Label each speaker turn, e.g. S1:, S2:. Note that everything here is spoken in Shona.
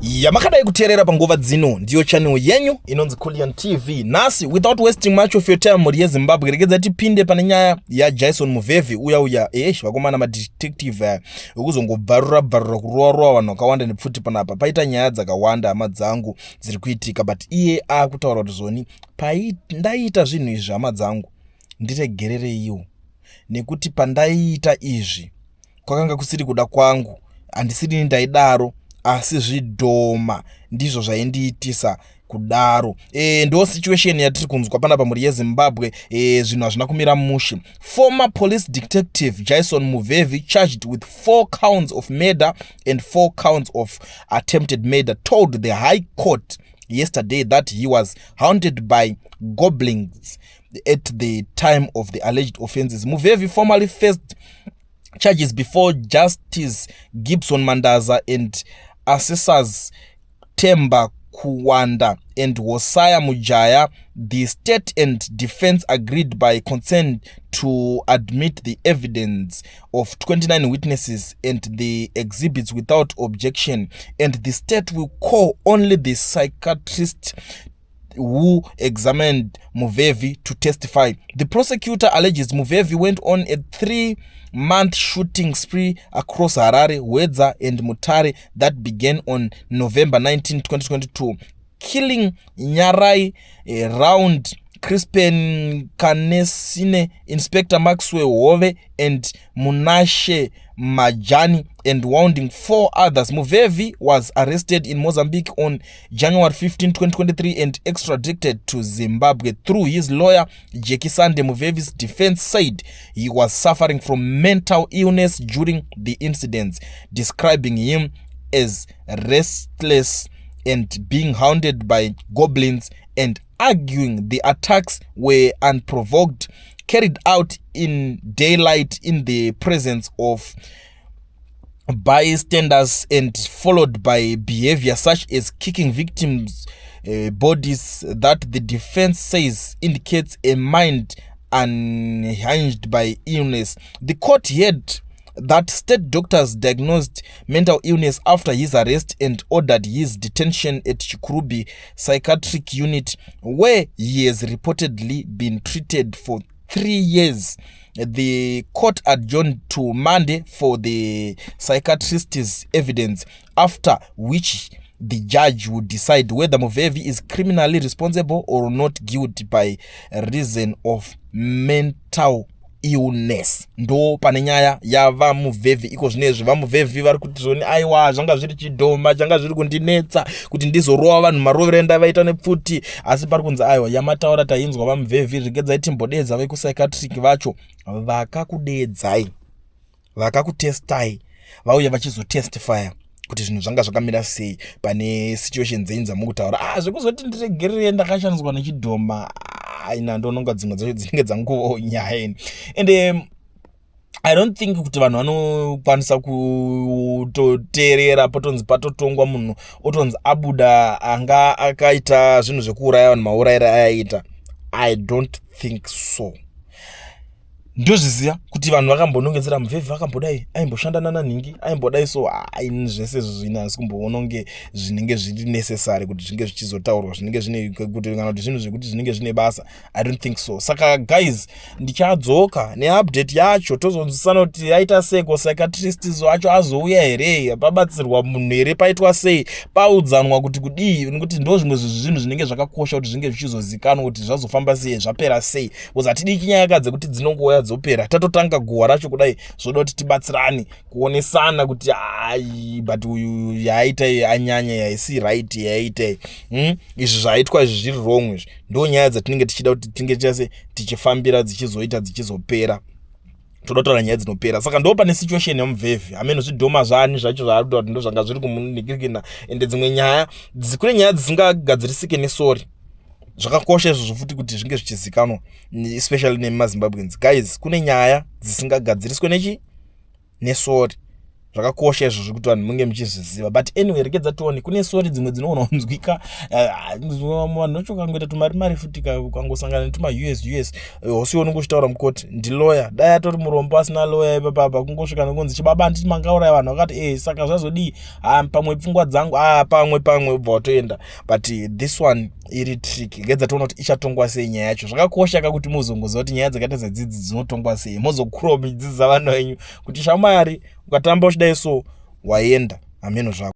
S1: Yamakadai kuteerera panguva dzino ndiyo channel yenyu inonzi Kulian TV. Nasi without wasting much of your time muri yeZimbabwe regedza tipinde pane nyaya yaJason Muvhevhi uya vakomana madetective ukuzongobvarura kurowa vanhu vakawanda nepfuti panapa. Paita nyaya dzakawanda hama dzangu dziri kuitika, but iye akutaura kuti zoni ndaita zvinhu izvi hama dzangu nditegerereiwo, nekuti pandaiita izvi kwakanga kusiri kuda kwangu, handisiri ndaidaro, asi zvidhoma ndizvo zvaindiitisa kudaro. Ndo situation yatiri kunzwa panapa muri yeZimbabwe. Zvinhu hazvina kumira mushe. Former police detective Jason Muvhevhi, charged with 4 counts of murder and 4 counts of attempted murder, told the High Court yesterday that he was haunted by goblins at the time of the alleged offences. Muvhevhi formally faced charges before Justice Gibson Mandaza and Assessors Temba Kuwanda and Hosea Mujaya. The state and defense agreed by consent to admit the evidence of 29 witnesses and the exhibits without objection, and the state will call only the psychiatrist who examined Muvhevhi to testify. The prosecutor alleges Muvhevhi went on a 3-month shooting spree across Harare, Wedza and Mutare that began on November 19, 2022, killing Nyarai Round, Crispin Kanesine, Inspector Maxwell Hove and Munashe Majani, and wounding 4 others. Muvhevhi was arrested in Mozambique on January 15, 2023 and extradited to Zimbabwe. Through his lawyer, Jackie Sande, Muvhevhi's defense said he was suffering from mental illness during the incidents, describing him as restless and being haunted by goblins, and arguing the attacks were unprovoked, carried out in daylight in the presence of bystanders, and followed by behavior such as kicking victims' bodies that the defense says indicates a mind unhinged by illness. The court heard that state doctors diagnosed mental illness after his arrest and ordered his detention at Chikurubi Psychiatric Unit, where he has reportedly been treated for 3 years. The court adjourned to Monday for the psychiatrist's evidence, after which the judge would decide whether Muvhevhi is criminally responsible or not guilty by reason of mental illness. Ndo pane nyaya yava Muvhevhi iko zvinezvi. VaMuvhevhi vari kuti zvoni aiwa zvanga zviri chidhoma, zvanga zviri kundinetsa kuti ndizorova vanhu marovero endavaita nepfuti, asi pari kunzi aiwa yamataura tainzwa vaMuvhevhi zvigedzai timbodedza vekupsychiatric vacho vakakudedzai, vakakutestai, vauya vachizotestifya kuti zvinhu zvanga zvakamira sei pane situation dzenyu dzamukutaura. Zvekuzoti ndiregerere ndakashandzwa nechidhoma, aina ndononga dzimwe dzacho dzinenge dzanguvawo nyaya ini. And I don't think kuti vanhu vanokwanisa kutoteerera potonzi patotongwa munhu otonzi abuda anga akaita zvinhu zvekuuraya vanhu maurayiro ayaita. I don't think so. Ndozviziva kuti vanhu vakambonongedzera Muvhevhi vakambodai aimboshandana naNhingi, aimbodai, so ini zvese zvino asi kumboona kunge zvinenge zviri necessary kuti zvinge zvichizotaurwa, zvinenge zvine kuti kana kuti zvinhu zvekuti zvinenge zvine basa. I don't think so. Saka guys, ndichadzoka neupdate yacho tozonzwisana kuti yaita seko psychiatrists wacho azouya here, pabatsirwa munhu here, paitwa sei, paudzanwa kuti kudii, nekuti ndo zvimwe zvinhu zvinenge zvakakosha kuti zvinge zvichizozikanwa kuti zvazofamba sei, zvapera sei. Uzatidi chinyaya dzekuti dzinongouya dzopera, tatotanga guwa racho kudai zvoda kuti tibatsirane kuonesana kuti but uyu yaita anyanya, yaisi right, yaita izvi zvaitwa izvi zviri wrong. Izvi ndo nyaya dzatinenge tichida kuti tinge chase tichifambira dzichizoita dzichizopera, toda kutora nyaya dzinopera. Saka ndo pane situation yaMuvhevhi. Ameno zvidhoma zvani zvacho zvaarikuda kuti ndo zvanga zviri kumunikirikina, ende dzimwe nyaya kune nyaya dzisingagadzirisike nesori. Zvakakosha izvo futi kuti zvinge zvichizikanwa, especially nemaZimbabweans. Guys, kune nyaya dzisingagadziriswe nesori. zvakakosha izvo zvekuti vanhu munge muchizviziva. But anyway, rekedza tione, kune sori dzimwe dzinoona unzwika vanhu vacho kangoita tumari futi ukangosangana netuma US hosioni kushitaura mukoti ndi lawyer, dai atori murombo asina lawyer ipapa kungosvika nokunzi chibaba handiti mangauraya vanhu vakati saka zvazodii pamwe pfungwa dzangu pamwe ubva watoenda. But this one iri trick, gedza toona kuti ichatongwa sei nyaya yacho. Zvakakosha kakuti muzongoziva kuti nyaya dzakaita sedzidzi dzinotongwa sei, mozokurawo midzidzi dzavanhu venyu kuti shamwari ukatamba uchidai so waenda ameno zvako.